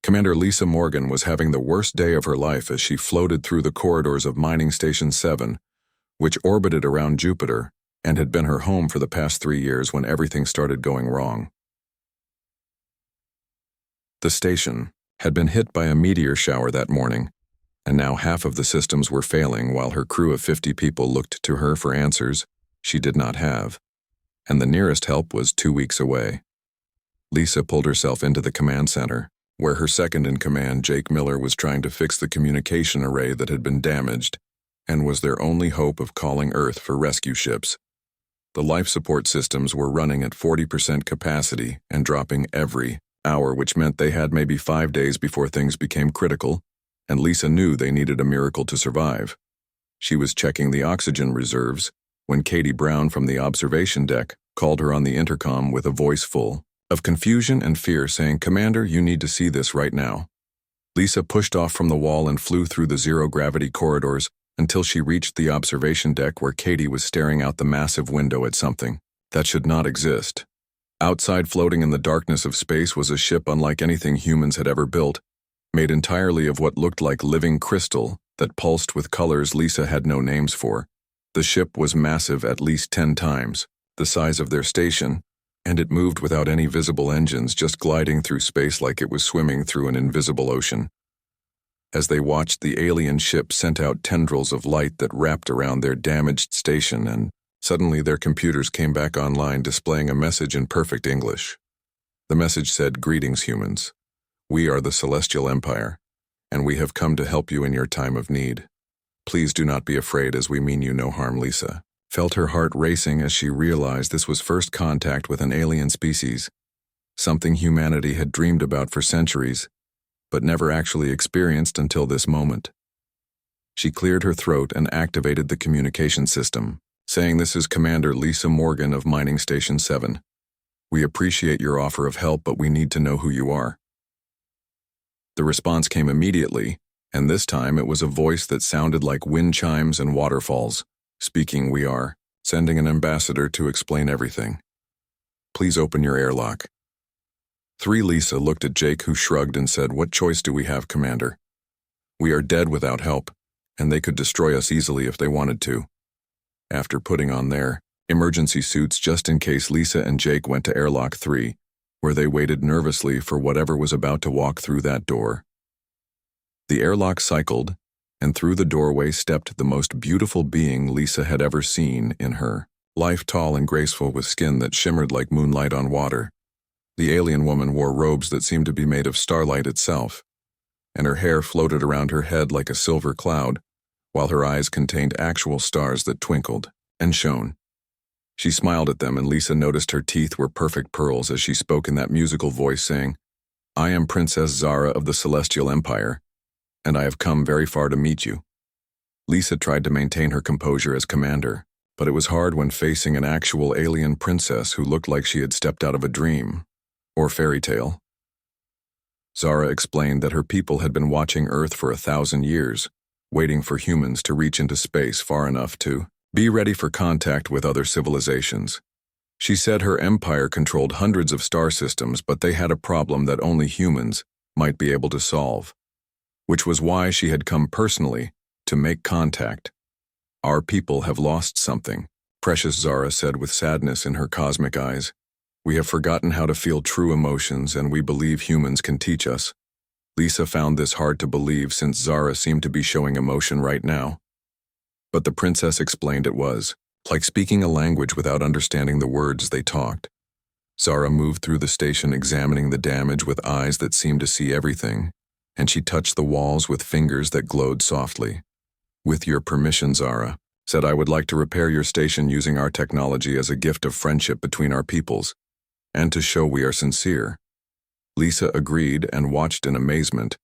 Commander Lisa Morgan was having the worst day of her life as she floated through the corridors of Mining Station 7, which orbited around Jupiter and had been her home for the past 3 years when everything started going wrong. The station had been hit by a meteor shower that morning, and now half of the systems were failing while her crew of 50 people looked to her for answers she did not have, and the nearest help was 2 weeks away. Lisa pulled herself into the command center, where her second-in-command, Jake Miller, was trying to fix the communication array that had been damaged and was their only hope of calling Earth for rescue ships. The life support systems were running at 40% capacity and dropping every hour, which meant they had maybe 5 days before things became critical, and Lisa knew they needed a miracle to survive. She was checking the oxygen reserves when Katie Brown from the observation deck called her on the intercom with a voice full of confusion and fear, saying, "Commander, you need to see this right now." Lisa pushed off from the wall and flew through the zero-gravity corridors until she reached the observation deck, where Katie was staring out the massive window at something that should not exist. Outside, floating in the darkness of space, was a ship unlike anything humans had ever built, made entirely of what looked like living crystal that pulsed with colors Lisa had no names for. The ship was massive, at least 10 times the size of their station, and it moved without any visible engines, just gliding through space like it was swimming through an invisible ocean. As they watched, the alien ship sent out tendrils of light that wrapped around their damaged station, and suddenly their computers came back online, displaying a message in perfect English. The message said, "Greetings, humans. We are the Celestial Empire, and we have come to help you in your time of need. Please do not be afraid, as we mean you no harm." Lisa felt her heart racing as she realized this was first contact with an alien species, something humanity had dreamed about for centuries, but never actually experienced until this moment. She cleared her throat and activated the communication system, saying, "This is Commander Lisa Morgan of Mining Station 7. We appreciate your offer of help, but we need to know who you are." The response came immediately, and this time it was a voice that sounded like wind chimes and waterfalls. Speaking, "We are sending an ambassador to explain everything. Please open your airlock." Lisa looked at Jake, who shrugged and said, "What choice do we have, Commander? We are dead without help, and they could destroy us easily if they wanted to." After putting on their emergency suits just in case, Lisa and Jake went to airlock 3, where they waited nervously for whatever was about to walk through that door. The airlock cycled, and through the doorway stepped the most beautiful being Lisa had ever seen in her life, tall and graceful with skin that shimmered like moonlight on water. The alien woman wore robes that seemed to be made of starlight itself, and her hair floated around her head like a silver cloud, while her eyes contained actual stars that twinkled and shone. She smiled at them, and Lisa noticed her teeth were perfect pearls as she spoke in that musical voice, saying, "I am Princess Zara of the Celestial Empire, and I have come very far to meet you." Lisa tried to maintain her composure as commander, but it was hard when facing an actual alien princess who looked like she had stepped out of a dream or fairy tale. Zara explained that her people had been watching Earth for 1,000 years, waiting for humans to reach into space far enough to be ready for contact with other civilizations. She said her empire controlled hundreds of star systems, but they had a problem that only humans might be able to solve, which was why she had come personally to make contact. "Our people have lost something," precious Zara said with sadness in her cosmic eyes. "We have forgotten how to feel true emotions, and we believe humans can teach us." Lisa found this hard to believe, since Zara seemed to be showing emotion right now. But the princess explained it was like speaking a language without understanding the words they talked. Zara moved through the station, examining the damage with eyes that seemed to see everything, and she touched the walls with fingers that glowed softly. "With your permission," Zara said, "I would like to repair your station using our technology as a gift of friendship between our peoples, and to show we are sincere." Lisa agreed and watched in amazement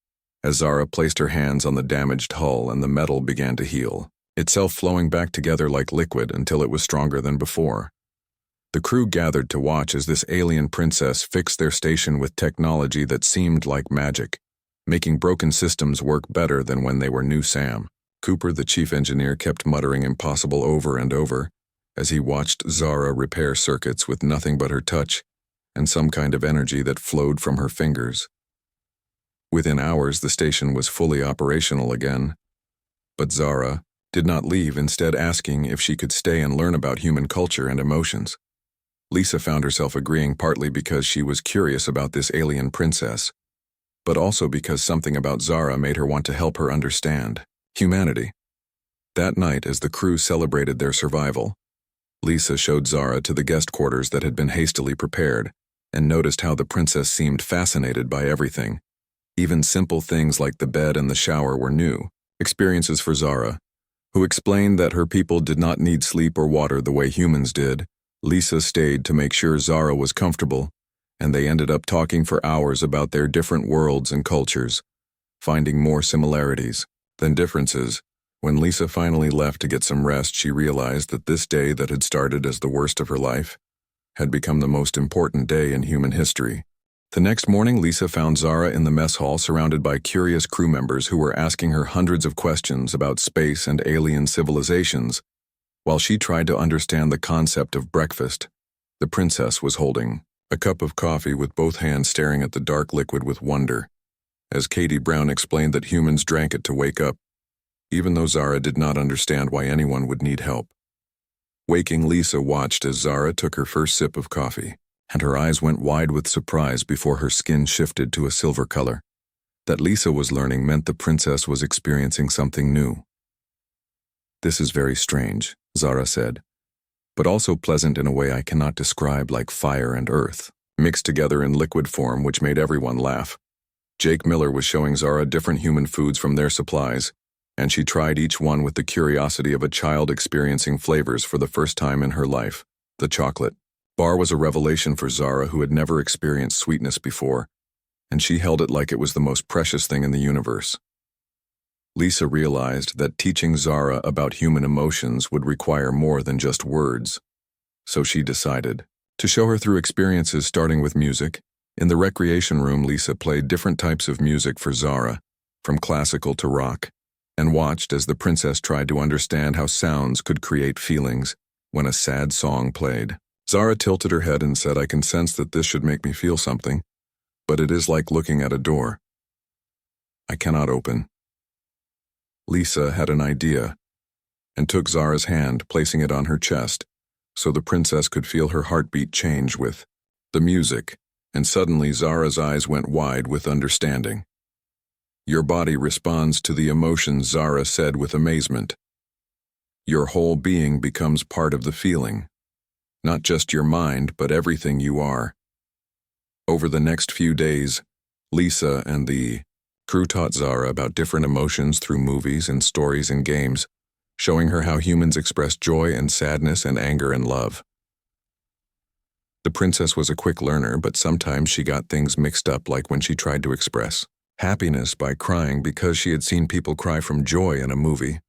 as Zara placed her hands on the damaged hull and the metal began to heal, itself flowing back together like liquid until it was stronger than before. The crew gathered to watch as this alien princess fixed their station with technology that seemed like magic, making broken systems work better than when they were new. Sam Cooper, the chief engineer, kept muttering "impossible" over and over as he watched Zara repair circuits with nothing but her touch and some kind of energy that flowed from her fingers. Within hours, the station was fully operational again. But Zara did not leave, instead asking if she could stay and learn about human culture and emotions. Lisa found herself agreeing, partly because she was curious about this alien princess, but also because something about Zara made her want to help her understand humanity. That night, as the crew celebrated their survival, Lisa showed Zara to the guest quarters that had been hastily prepared, and noticed how the princess seemed fascinated by everything. Even simple things like the bed and the shower were new experiences for Zara, who explained that her people did not need sleep or water the way humans did. Lisa stayed to make sure Zara was comfortable, and they ended up talking for hours about their different worlds and cultures, finding more similarities than differences. When Lisa finally left to get some rest, she realized that this day that had started as the worst of her life had become the most important day in human history. The next morning, Lisa found Zara in the mess hall surrounded by curious crew members who were asking her hundreds of questions about space and alien civilizations. While she tried to understand the concept of breakfast, the princess was holding a cup of coffee with both hands, staring at the dark liquid with wonder. As Katie Brown explained that humans drank it to wake up, even though Zara did not understand why anyone would need help. Waking Lisa watched as Zara took her first sip of coffee, and her eyes went wide with surprise before her skin shifted to a silver color. That Lisa was learning meant the princess was experiencing something new. "This is very strange," Zara said, "but also pleasant in a way I cannot describe, like fire and earth, mixed together in liquid form, which made everyone laugh." Jake Miller was showing Zara different human foods from their supplies, and she tried each one with the curiosity of a child experiencing flavors for the first time in her life. The chocolate bar was a revelation for Zara, who had never experienced sweetness before, and she held it like it was the most precious thing in the universe. Lisa realized that teaching Zara about human emotions would require more than just words, so she decided to show her through experiences, starting with music. In the recreation room, Lisa played different types of music for Zara, from classical to rock, and watched as the princess tried to understand how sounds could create feelings when a sad song played. Zara tilted her head and said, "I can sense that this should make me feel something, but it is like looking at a door I cannot open." Lisa had an idea and took Zara's hand, placing it on her chest so the princess could feel her heartbeat change with the music, and suddenly Zara's eyes went wide with understanding. "Your body responds to the emotions," Zara said with amazement. "Your whole being becomes part of the feeling, not just your mind, but everything you are." Over the next few days, Lisa and the crew taught Zara about different emotions through movies and stories and games, showing her how humans express joy and sadness and anger and love. The princess was a quick learner, but sometimes she got things mixed up, like when she tried to express happiness by crying because she had seen people cry from joy in a movie.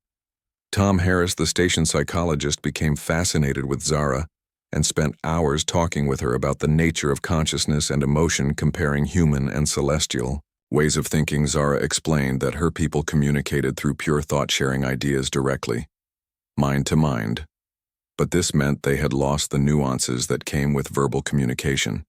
Tom Harris, the station psychologist, became fascinated with Zara and spent hours talking with her about the nature of consciousness and emotion, comparing human and celestial ways of thinking. Zara explained that her people communicated through pure thought, sharing ideas directly, mind to mind. But this meant they had lost the nuances that came with verbal communication.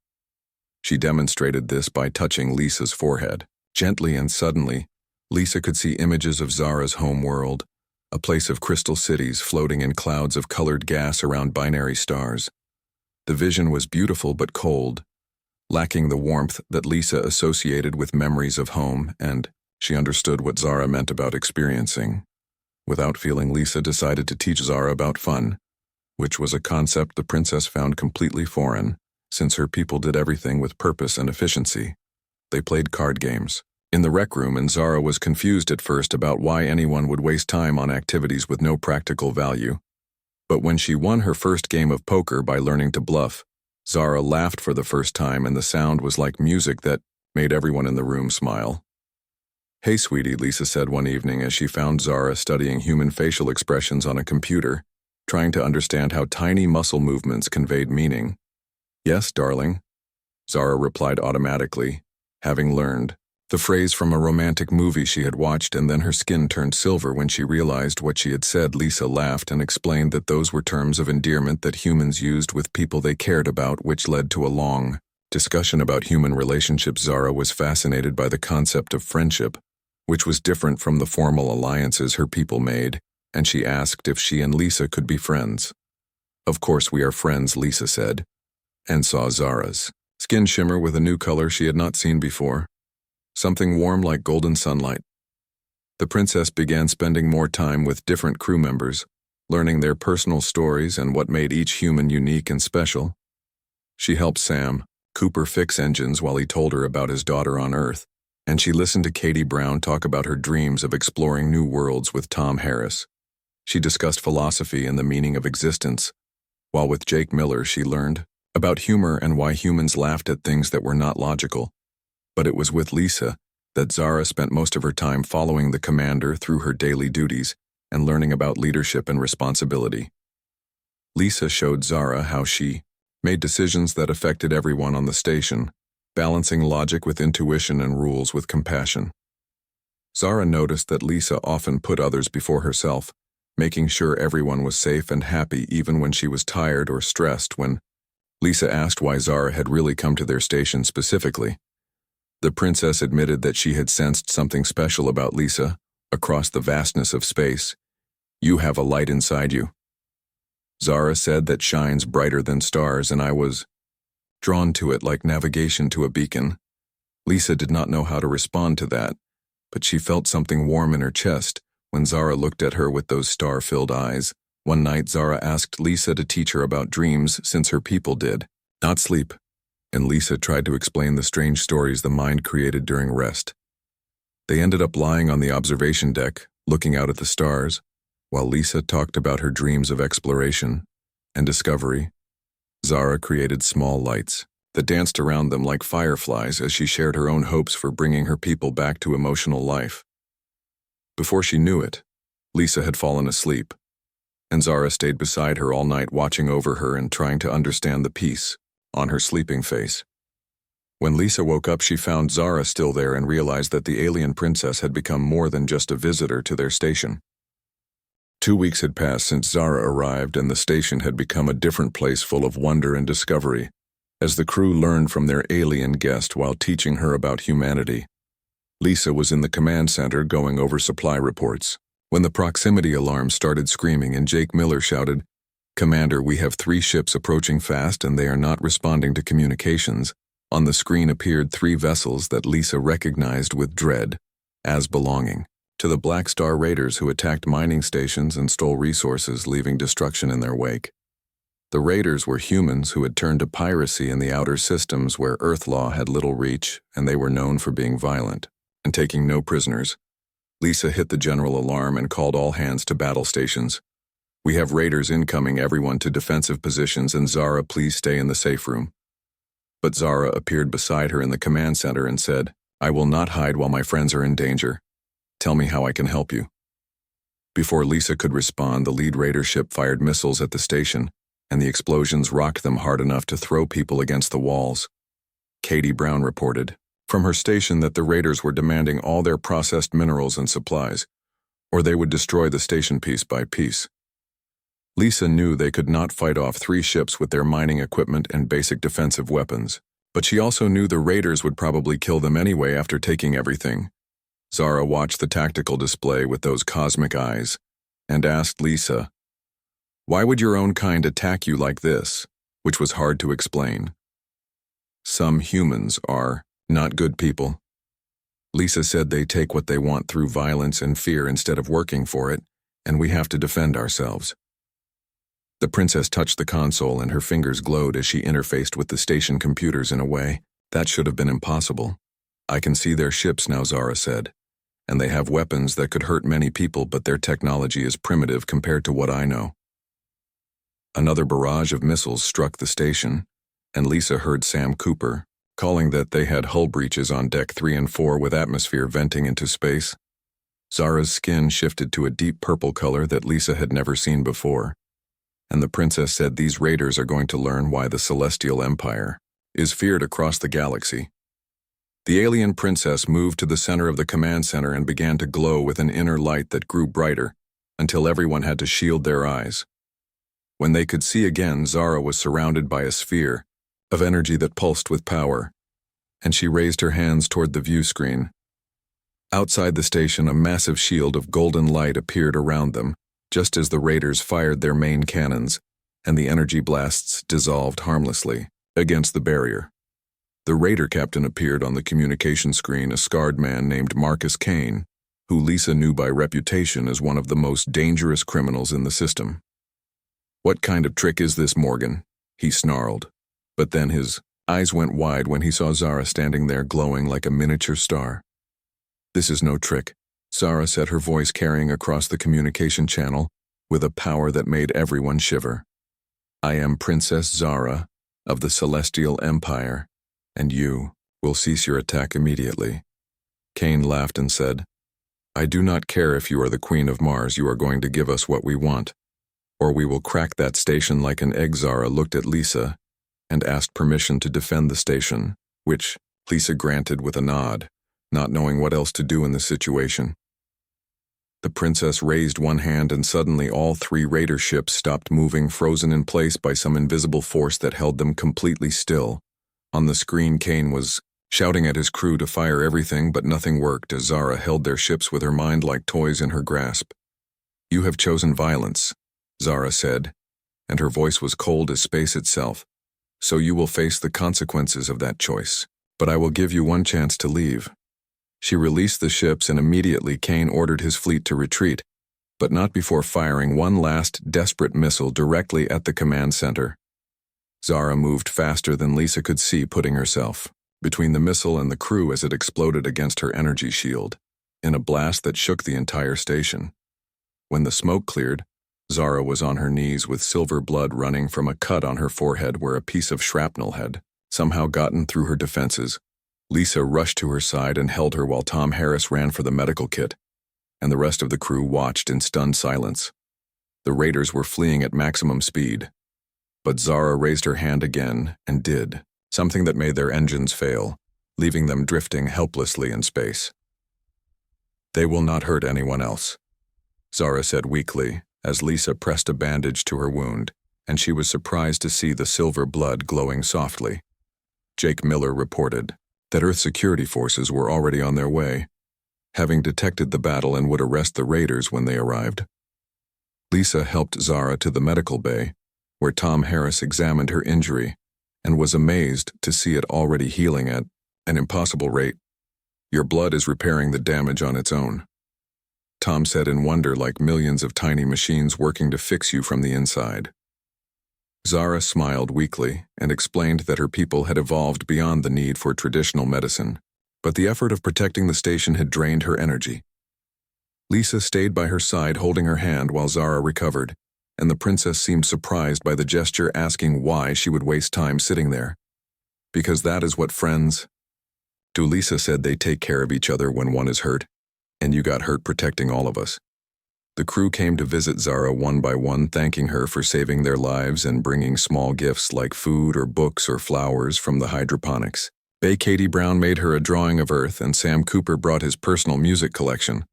She demonstrated this by touching Lisa's forehead. Gently and suddenly, Lisa could see images of Zara's home world, a place of crystal cities floating in clouds of colored gas around binary stars. The vision was beautiful but cold, lacking the warmth that Lisa associated with memories of home, and she understood what Zara meant about experiencing. Without feeling, Lisa decided to teach Zara about fun, which was a concept the princess found completely foreign, since her people did everything with purpose and efficiency. They played card games in the rec room, and Zara was confused at first about why anyone would waste time on activities with no practical value. But when she won her first game of poker by learning to bluff, Zara laughed for the first time, and the sound was like music that made everyone in the room smile. "Hey, sweetie," Lisa said one evening as she found Zara studying human facial expressions on a computer, trying to understand how tiny muscle movements conveyed meaning. "Yes, darling," Zara replied automatically, having learned the phrase from a romantic movie she had watched, and then her skin turned silver when she realized what she had said. Lisa laughed and explained that those were terms of endearment that humans used with people they cared about, which led to a long discussion about human relationships. Zara was fascinated by the concept of friendship, which was different from the formal alliances her people made, and she asked if she and Lisa could be friends. "Of course we are friends," Lisa said, and saw Zara's skin shimmer with a new color she had not seen before, something warm like golden sunlight. The princess began spending more time with different crew members, learning their personal stories and what made each human unique and special. She helped Sam Cooper fix engines while he told her about his daughter on Earth, and she listened to Katie Brown talk about her dreams of exploring new worlds with Tom Harris. She discussed philosophy and the meaning of existence, while with Jake Miller she learned about humor and why humans laughed at things that were not logical. But it was with Lisa that Zara spent most of her time following the commander through her daily duties and learning about leadership and responsibility. Lisa showed Zara how she made decisions that affected everyone on the station, balancing logic with intuition and rules with compassion. Zara noticed that Lisa often put others before herself, making sure everyone was safe and happy even when she was tired or stressed. When Lisa asked why Zara had really come to their station specifically, the princess admitted that she had sensed something special about Lisa across the vastness of space. "You have a light inside you," Zara said, "that shines brighter than stars, and I was drawn to it like navigation to a beacon." Lisa did not know how to respond to that, but she felt something warm in her chest when Zara looked at her with those star-filled eyes. One night Zara asked Lisa to teach her about dreams since her people did not sleep, and Lisa tried to explain the strange stories the mind created during rest. They ended up lying on the observation deck, looking out at the stars, while Lisa talked about her dreams of exploration and discovery. Zara created small lights that danced around them like fireflies as she shared her own hopes for bringing her people back to emotional life. Before she knew it, Lisa had fallen asleep, and Zara stayed beside her all night, watching over her and trying to understand the peace on her sleeping face. When Lisa woke up, she found Zara still there and realized that the alien princess had become more than just a visitor to their station. 2 weeks had passed since Zara arrived, and the station had become a different place full of wonder and discovery, as the crew learned from their alien guest while teaching her about humanity. Lisa was in the command center going over supply reports when the proximity alarm started screaming and Jake Miller shouted, "Commander, we have 3 ships approaching fast and they are not responding to communications." On the screen appeared 3 vessels that Lisa recognized with dread as belonging to the Black Star Raiders, who attacked mining stations and stole resources, leaving destruction in their wake. The Raiders were humans who had turned to piracy in the outer systems where Earth law had little reach, and they were known for being violent and taking no prisoners. Lisa hit the general alarm and called all hands to battle stations. "We have Raiders incoming, everyone to defensive positions, and Zara, please stay in the safe room." But Zara appeared beside her in the command center and said, "I will not hide while my friends are in danger. Tell me how I can help you." Before Lisa could respond, the lead Raider ship fired missiles at the station, and the explosions rocked them hard enough to throw people against the walls. Katie Brown reported from her station that the Raiders were demanding all their processed minerals and supplies, or they would destroy the station piece by piece. Lisa knew they could not fight off 3 ships with their mining equipment and basic defensive weapons, but she also knew the Raiders would probably kill them anyway after taking everything. Zara watched the tactical display with those cosmic eyes and asked Lisa, "Why would your own kind attack you like this?" Which was hard to explain. "Some humans are not good people." Lisa said they take what they want through violence and fear instead of working for it, and we have to defend ourselves. The princess touched the console and her fingers glowed as she interfaced with the station computers in a way that should have been impossible. "I can see their ships now," Zara said, "and they have weapons that could hurt many people, but their technology is primitive compared to what I know." Another barrage of missiles struck the station, and Lisa heard Sam Cooper calling that they had hull breaches on deck 3 and 4 with atmosphere venting into space. Zara's skin shifted to a deep purple color that Lisa had never seen before, and the princess said these raiders are going to learn why the Celestial Empire is feared across the galaxy. The alien princess moved to the center of the command center and began to glow with an inner light that grew brighter until everyone had to shield their eyes. When they could see again, Zara was surrounded by a sphere of energy that pulsed with power, and she raised her hands toward the view screen. Outside the station, a massive shield of golden light appeared around them, just as the raiders fired their main cannons, and the energy blasts dissolved harmlessly against the barrier. The raider captain appeared on the communication screen, a scarred man named Marcus Kane, who Lisa knew by reputation as one of the most dangerous criminals in the system. "What kind of trick is this, Morgan?" he snarled, but then his eyes went wide when he saw Zara standing there glowing like a miniature star. "This is no trick," Zara said, her voice carrying across the communication channel with a power that made everyone shiver. "I am Princess Zara of the Celestial Empire, and you will cease your attack immediately." Kane laughed and said, "I do not care if you are the Queen of Mars, you are going to give us what we want, or we will crack that station like an egg." Zara looked at Lisa and asked permission to defend the station, which Lisa granted with a nod, not knowing what else to do in the situation. The princess raised one hand and suddenly all three raider ships stopped moving, frozen in place by some invisible force that held them completely still. On the screen, Kane was shouting at his crew to fire everything, but nothing worked as Zara held their ships with her mind like toys in her grasp. "You have chosen violence," Zara said, and her voice was cold as space itself. "So you will face the consequences of that choice, but I will give you one chance to leave." She released the ships, and immediately Kane ordered his fleet to retreat, but not before firing one last desperate missile directly at the command center. Zara moved faster than Lisa could see, putting herself between the missile and the crew as it exploded against her energy shield, in a blast that shook the entire station. When the smoke cleared, Zara was on her knees with silver blood running from a cut on her forehead where a piece of shrapnel had somehow gotten through her defenses. Lisa rushed to her side and held her while Tom Harris ran for the medical kit, and the rest of the crew watched in stunned silence. The raiders were fleeing at maximum speed, but Zara raised her hand again and did something that made their engines fail, leaving them drifting helplessly in space. "They will not hurt anyone else," Zara said weakly as Lisa pressed a bandage to her wound, and she was surprised to see the silver blood glowing softly. Jake Miller reported that Earth security forces were already on their way, having detected the battle and would arrest the raiders when they arrived. Lisa helped Zara to the medical bay, where Tom Harris examined her injury and was amazed to see it already healing at an impossible rate. "Your blood is repairing the damage on its own," Tom said in wonder, "like millions of tiny machines working to fix you from the inside." Zara smiled weakly and explained that her people had evolved beyond the need for traditional medicine, but the effort of protecting the station had drained her energy. Lisa stayed by her side holding her hand while Zara recovered, and the princess seemed surprised by the gesture, asking why she would waste time sitting there. "Because that is what friends do." Lisa said, "They take care of each other when one is hurt, and you got hurt protecting all of us." The crew came to visit Zara one by one, thanking her for saving their lives and bringing small gifts like food or books or flowers from the hydroponics. Katie Brown made her a drawing of Earth, and Sam Cooper brought his personal music collection,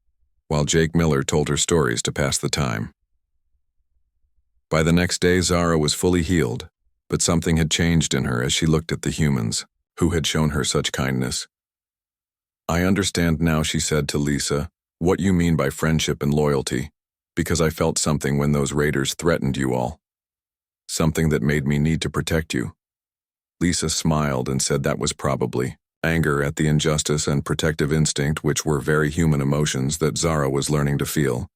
while Jake Miller told her stories to pass the time. By the next day, Zara was fully healed, but something had changed in her as she looked at the humans, who had shown her such kindness. "I understand now," she said to Lisa, "what you mean by friendship and loyalty, because I felt something when those raiders threatened you all. Something that made me need to protect you." Lisa smiled and said that was probably anger at the injustice and protective instinct, which were very human emotions that Zara was learning to feel.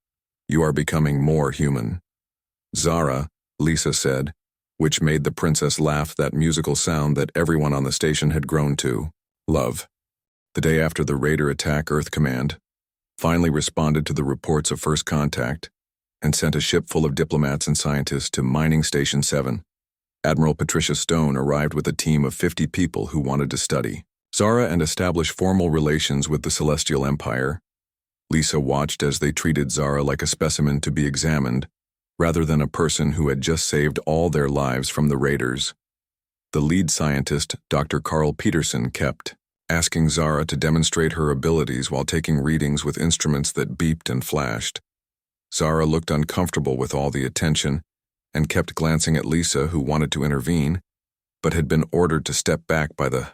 "You are becoming more human." "Zara," Lisa said, which made the princess laugh, that musical sound that everyone on the station had grown to love. The day after the raider attack, Earth Command finally responded to the reports of first contact and sent a ship full of diplomats and scientists to Mining Station 7. Admiral Patricia Stone arrived with a team of 50 people who wanted to study Zara and establish formal relations with the Celestial Empire. Lisa watched as they treated Zara like a specimen to be examined, rather than a person who had just saved all their lives from the raiders. The lead scientist, Dr. Carl Peterson, kept asking Zara to demonstrate her abilities while taking readings with instruments that beeped and flashed. Zara looked uncomfortable with all the attention and kept glancing at Lisa, who wanted to intervene, but had been ordered to step back by the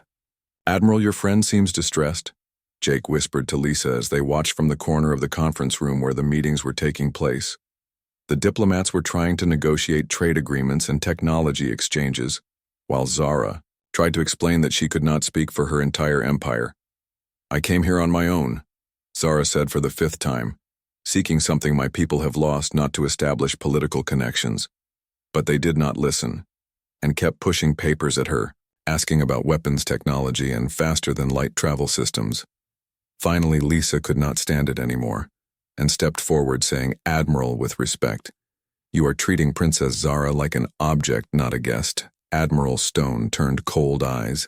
Admiral. Your friend seems distressed, Jake whispered to Lisa as they watched from the corner of the conference room where the meetings were taking place. The diplomats were trying to negotiate trade agreements and technology exchanges, while Zara tried to explain that she could not speak for her entire empire. I came here on my own, Zara said for the 5th time, seeking something my people have lost, not to establish political connections. But they did not listen, and kept pushing papers at her, asking about weapons technology and faster-than-light travel systems. Finally, Lisa could not stand it anymore, and stepped forward saying, Admiral, with respect. You are treating Princess Zara like an object, not a guest. Admiral Stone turned cold eyes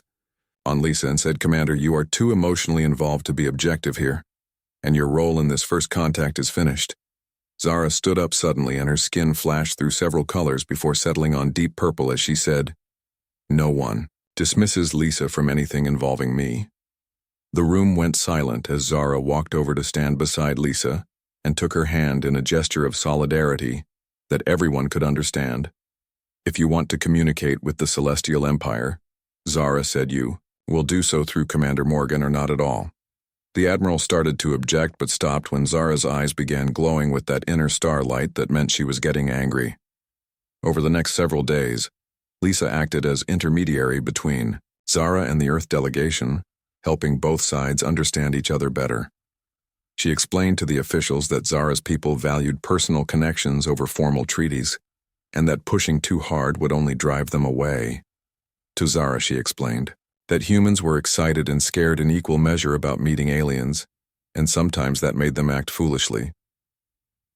on Lisa and said, Commander, you are too emotionally involved to be objective here, and your role in this first contact is finished. Zara stood up suddenly and her skin flashed through several colors before settling on deep purple as she said, No one dismisses Lisa from anything involving me. The room went silent as Zara walked over to stand beside Lisa and took her hand in a gesture of solidarity that everyone could understand. If you want to communicate with the Celestial Empire, Zara said, you will do so through Commander Morgan or not at all. The Admiral started to object but stopped when Zara's eyes began glowing with that inner starlight that meant she was getting angry. Over the next several days, Lisa acted as intermediary between Zara and the Earth delegation, helping both sides understand each other better. She explained to the officials that Zara's people valued personal connections over formal treaties, and that pushing too hard would only drive them away. To Zara, she explained that humans were excited and scared in equal measure about meeting aliens, and sometimes that made them act foolishly.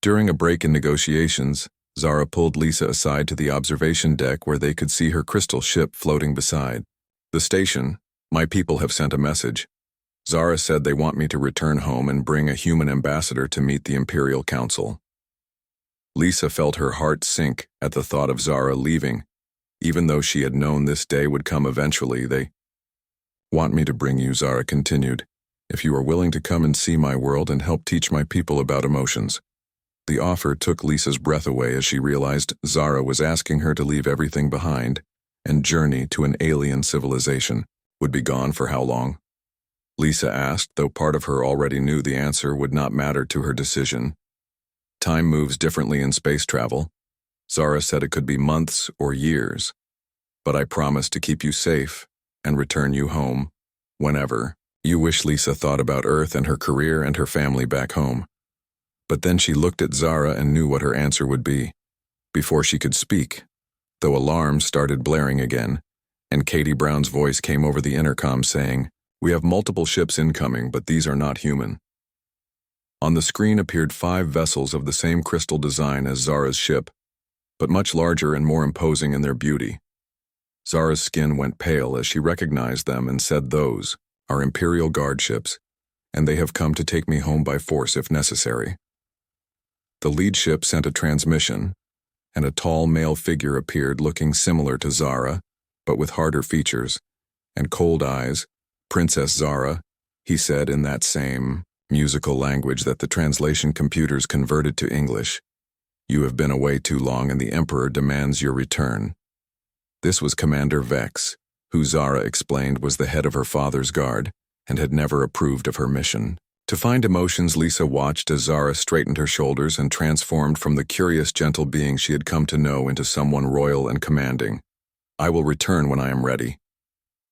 During a break in negotiations, Zara pulled Lisa aside to the observation deck where they could see her crystal ship floating beside the station. My people have sent a message. Zara said they want me to return home and bring a human ambassador to meet the Imperial Council. Lisa felt her heart sink at the thought of Zara leaving, even though she had known this day would come eventually. They want me to bring you, Zara continued, if you are willing to come and see my world and help teach my people about emotions. The offer took Lisa's breath away as she realized Zara was asking her to leave everything behind and journey to an alien civilization. Would be gone for how long? Lisa asked, though part of her already knew the answer would not matter to her decision. Time moves differently in space travel. Zara said it could be months or years. But I promise to keep you safe and return you home whenever you wish. Lisa thought about Earth and her career and her family back home. But then she looked at Zara and knew what her answer would be. Before she could speak, though, alarms started blaring again, and Katie Brown's voice came over the intercom saying, We have multiple ships incoming, but these are not human. On the screen appeared 5 vessels of the same crystal design as Zara's ship, but much larger and more imposing in their beauty. Zara's skin went pale as she recognized them and said, Those are Imperial Guard ships, and they have come to take me home by force if necessary. The lead ship sent a transmission, and a tall male figure appeared looking similar to Zara, but with harder features and cold eyes. Princess Zara, he said in that same musical language that the translation computers converted to English. You have been away too long and the Emperor demands your return. This was Commander Vex, who Zara explained was the head of her father's guard and had never approved of her mission. To find emotions, Lisa watched as Zara straightened her shoulders and transformed from the curious, gentle being she had come to know into someone royal and commanding. I will return when I am ready.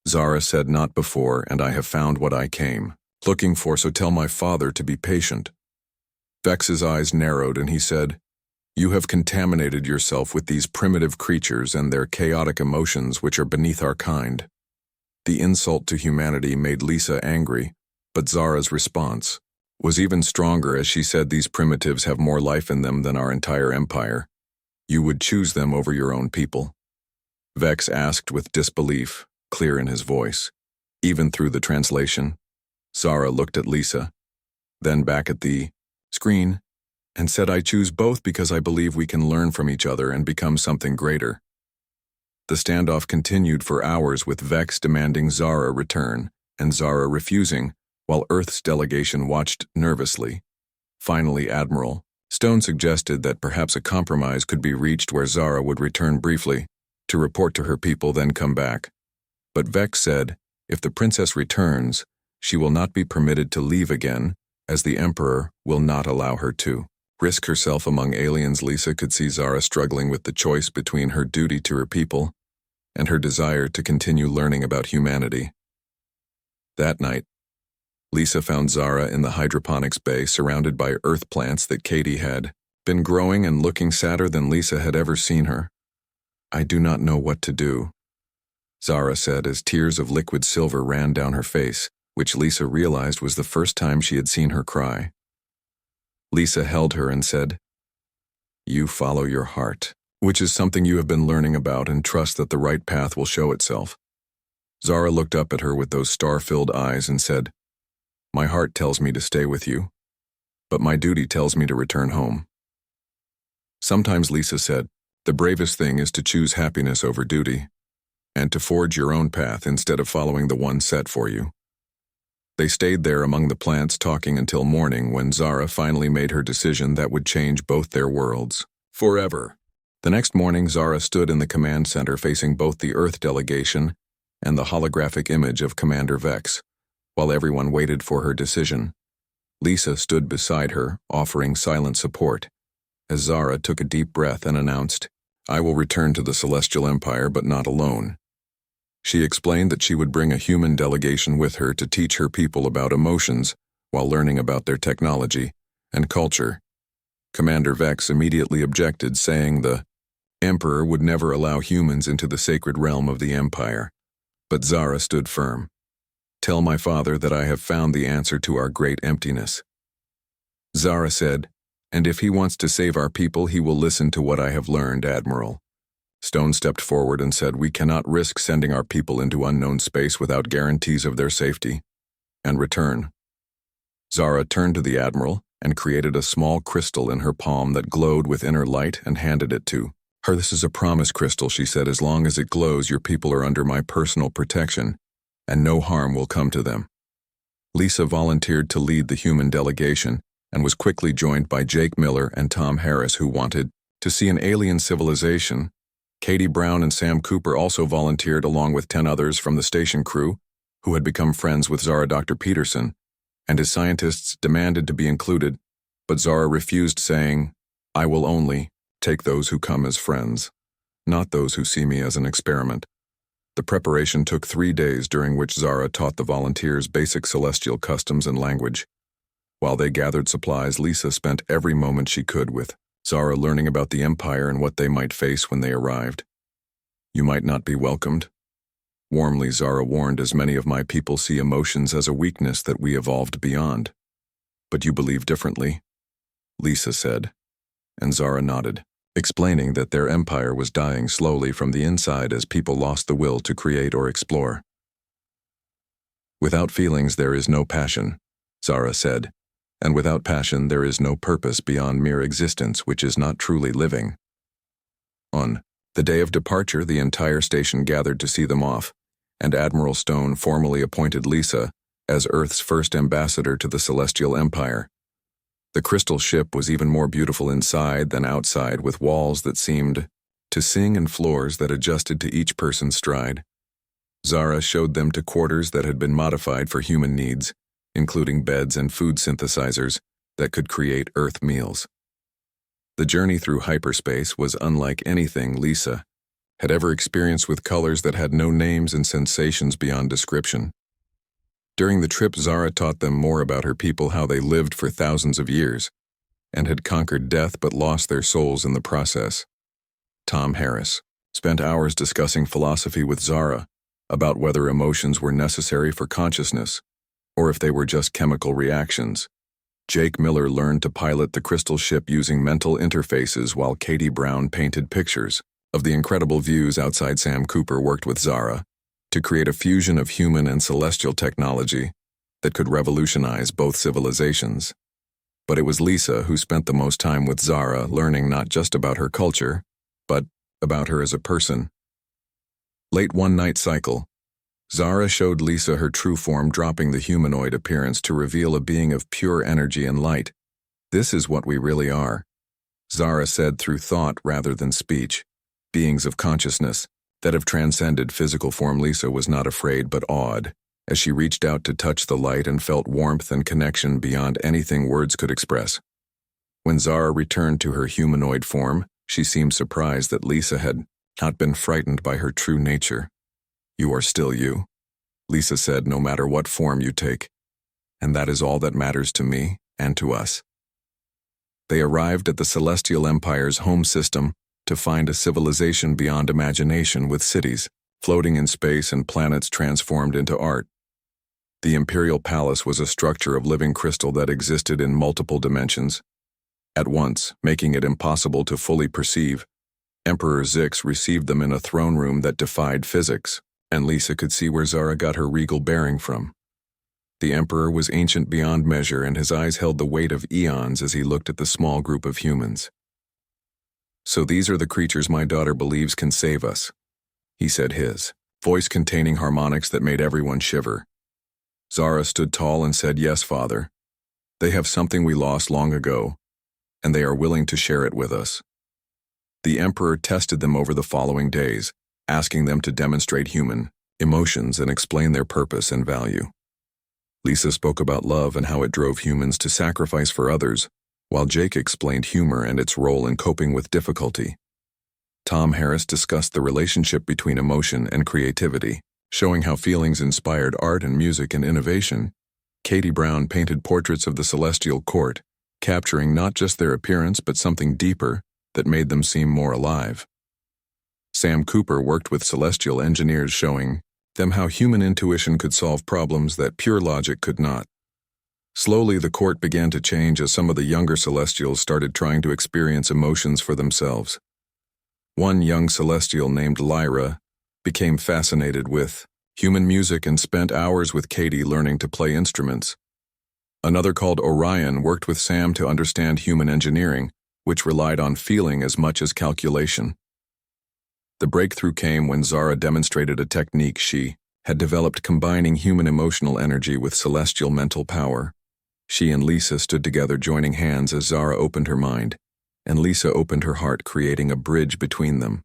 Zara said, Not before, and I have found what I came looking for, so tell my father to be patient. Vex's eyes narrowed and he said, You have contaminated yourself with these primitive creatures and their chaotic emotions which are beneath our kind. The insult to humanity made Lisa angry, but Zara's response was even stronger as she said, These primitives have more life in them than our entire empire. You would choose them over your own people? Vex asked with disbelief, clear in his voice, even through the translation. Zara looked at Lisa, then back at the screen, and said, I choose both because I believe we can learn from each other and become something greater. The standoff continued for hours with Vex demanding Zara return, and Zara refusing, while Earth's delegation watched nervously. Finally, Admiral Stone suggested that perhaps a compromise could be reached where Zara would return briefly, to report to her people, then come back. But Vex said, if the princess returns, she will not be permitted to leave again, as the Emperor will not allow her to risk herself among aliens. Lisa could see Zara struggling with the choice between her duty to her people and her desire to continue learning about humanity. That night, Lisa found Zara in the hydroponics bay surrounded by earth plants that Katie had been growing and looking sadder than Lisa had ever seen her. I do not know what to do, Zara said as tears of liquid silver ran down her face, which Lisa realized was the first time she had seen her cry. Lisa held her and said, "You follow your heart, which is something you have been learning about, and trust that the right path will show itself." Zara looked up at her with those star-filled eyes and said, "My heart tells me to stay with you, but my duty tells me to return home." Sometimes, Lisa said, the bravest thing is to choose happiness over duty, and to forge your own path instead of following the one set for you. They stayed there among the plants talking until morning, when Zara finally made her decision that would change both their worlds forever. The next morning, Zara stood in the command center facing both the Earth delegation and the holographic image of Commander Vex, while everyone waited for her decision. Lisa stood beside her, offering silent support, as Zara took a deep breath and announced, "I will return to the Celestial Empire, but not alone." She explained that she would bring a human delegation with her to teach her people about emotions while learning about their technology and culture. Commander Vex immediately objected, saying the Emperor would never allow humans into the sacred realm of the Empire. But Zara stood firm. "Tell my father that I have found the answer to our great emptiness," Zara said, "and if he wants to save our people, he will listen to what I have learned, Admiral." Stone stepped forward and said, "We cannot risk sending our people into unknown space without guarantees of their safety and return." Zara turned to the Admiral and created a small crystal in her palm that glowed with inner light and handed it to her. "This is a promise crystal," she said. "As long as it glows, your people are under my personal protection, and no harm will come to them." Lisa volunteered to lead the human delegation and was quickly joined by Jake Miller and Tom Harris, who wanted to see an alien civilization. Katie Brown and Sam Cooper also volunteered, along with 10 others from the station crew, who had become friends with Zara. Dr. Peterson and his scientists demanded to be included, but Zara refused, saying, "I will only take those who come as friends, not those who see me as an experiment." The preparation took 3 days, during which Zara taught the volunteers basic celestial customs and language. While they gathered supplies, Lisa spent every moment she could with Zara, learning about the Empire and what they might face when they arrived. "You might not be welcomed," warmly Zara warned, "as many of my people see emotions as a weakness that we evolved beyond." "But you believe differently," Lisa said, and Zara nodded, explaining that their empire was dying slowly from the inside as people lost the will to create or explore. "Without feelings there is no passion," Zara said, "and without passion there is no purpose beyond mere existence, which is not truly living." On the day of departure, the entire station gathered to see them off, and Admiral Stone formally appointed Lisa as Earth's first ambassador to the Celestial Empire. The crystal ship was even more beautiful inside than outside, with walls that seemed to sing and floors that adjusted to each person's stride. Zara showed them to quarters that had been modified for human needs, including beds and food synthesizers that could create Earth meals. The journey through hyperspace was unlike anything Lisa had ever experienced, with colors that had no names and sensations beyond description. During the trip, Zara taught them more about her people, how they lived for thousands of years and had conquered death but lost their souls in the process. Tom Harris spent hours discussing philosophy with Zara about whether emotions were necessary for consciousness or if they were just chemical reactions. Jake Miller learned to pilot the crystal ship using mental interfaces, while Katie Brown painted pictures of the incredible views outside. Sam Cooper worked with Zara to create a fusion of human and celestial technology that could revolutionize both civilizations. But it was Lisa who spent the most time with Zara, learning not just about her culture, but about her as a person. Late one night cycle, Zara showed Lisa her true form, dropping the humanoid appearance to reveal a being of pure energy and light. "This is what we really are," Zara said through thought rather than speech, "beings of consciousness, that have transcended physical form. Lisa was not afraid but awed, as she reached out to touch the light and felt warmth and connection beyond anything words could express. When Zara returned to her humanoid form, she seemed surprised that Lisa had not been frightened by her true nature. "You are still you," Lisa said, "no matter what form you take. And that is all that matters to me and to us." They arrived at the Celestial Empire's home system to find a civilization beyond imagination, with cities floating in space and planets transformed into art. The Imperial Palace was a structure of living crystal that existed in multiple dimensions at once, making it impossible to fully perceive. Emperor Zix received them in a throne room that defied physics, and Lisa could see where Zara got her regal bearing from. The Emperor was ancient beyond measure, and his eyes held the weight of eons as he looked at the small group of humans. "So these are the creatures my daughter believes can save us," he said, his voice containing harmonics that made everyone shiver. Zara stood tall and said, "Yes, Father. They have something we lost long ago, and they are willing to share it with us." The Emperor tested them over the following days, asking them to demonstrate human emotions and explain their purpose and value. Lisa spoke about love and how it drove humans to sacrifice for others, while Jake explained humor and its role in coping with difficulty. Tom Harris discussed the relationship between emotion and creativity, showing how feelings inspired art and music and innovation. Katie Brown painted portraits of the Celestial Court, capturing not just their appearance but something deeper that made them seem more alive. Sam Cooper worked with celestial engineers, showing them how human intuition could solve problems that pure logic could not. Slowly, the court began to change as some of the younger Celestials started trying to experience emotions for themselves. One young Celestial named Lyra became fascinated with human music and spent hours with Katie learning to play instruments. Another, called Orion, worked with Sam to understand human engineering, which relied on feeling as much as calculation. The breakthrough came when Zara demonstrated a technique she had developed combining human emotional energy with celestial mental power. She and Lisa stood together, joining hands as Zara opened her mind, and Lisa opened her heart, creating a bridge between them.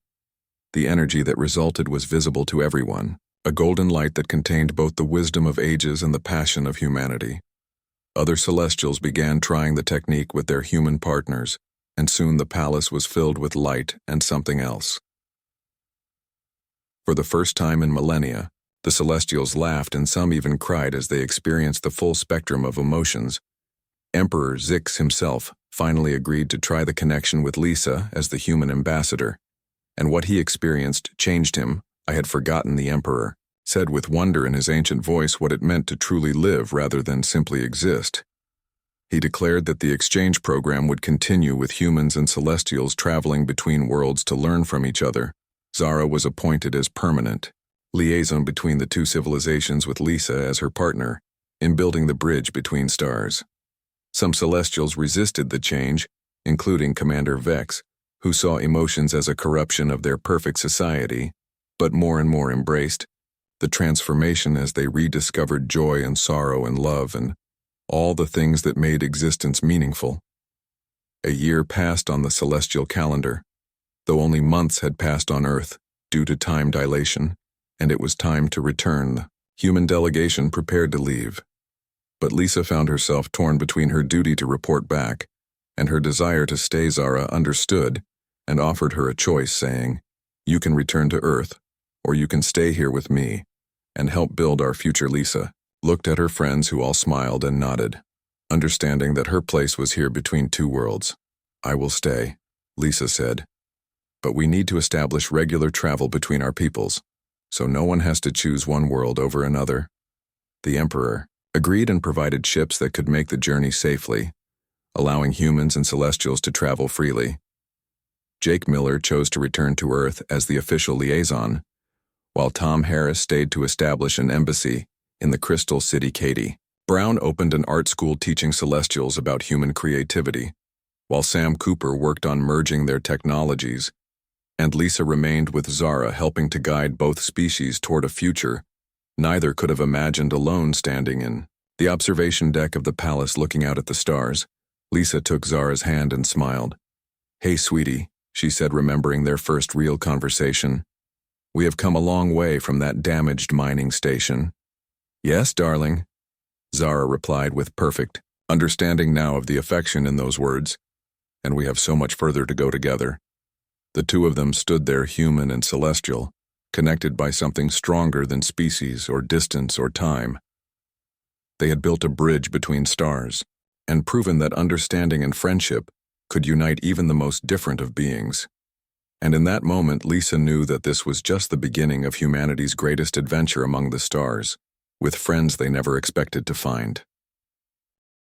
The energy that resulted was visible to everyone, a golden light that contained both the wisdom of ages and the passion of humanity. Other Celestials began trying the technique with their human partners, and soon the palace was filled with light and something else. For the first time in millennia, the Celestials laughed, and some even cried as they experienced the full spectrum of emotions. Emperor Zix himself finally agreed to try the connection with Lisa as the human ambassador, and what he experienced changed him. "I had forgotten," the Emperor said with wonder in his ancient voice, what it meant to truly live rather than simply exist. He declared that the exchange program would continue, with humans and Celestials traveling between worlds to learn from each other. Zara was appointed as permanent liaison between the two civilizations, with Lisa as her partner in building the bridge between stars. Some Celestials resisted the change, including Commander Vex, who saw emotions as a corruption of their perfect society, but more and more embraced the transformation as they rediscovered joy and sorrow and love and all the things that made existence meaningful. A year passed on the celestial calendar, though only months had passed on Earth due to time dilation, and it was time to return. The human delegation prepared to leave, but Lisa found herself torn between her duty to report back and her desire to stay. Zara understood and offered her a choice, saying, "You can return to Earth, or you can stay here with me and help build our future." Lisa looked at her friends, who all smiled and nodded, understanding that her place was here between two worlds. "I will stay," Lisa said, "but we need to establish regular travel between our peoples, so no one has to choose one world over another." The Emperor agreed and provided ships that could make the journey safely, allowing humans and Celestials to travel freely. Jake Miller chose to return to Earth as the official liaison, while Tom Harris stayed to establish an embassy in the Crystal City. Katie Brown opened an art school teaching Celestials about human creativity, while Sam Cooper worked on merging their technologies, and Lisa remained with Zara, helping to guide both species toward a future neither could have imagined alone. Standing in the observation deck of the palace looking out at the stars, Lisa took Zara's hand and smiled. "Hey, sweetie," she said, remembering their first real conversation. We have come a long way from that damaged mining station." "Yes, darling," Zara replied with perfect understanding now of the affection in those words, "and we have so much further to go together." The two of them stood there, human and celestial, connected by something stronger than species or distance or time. They had built a bridge between stars, and proven that understanding and friendship could unite even the most different of beings. And in that moment, Lisa knew that this was just the beginning of humanity's greatest adventure among the stars, with friends they never expected to find.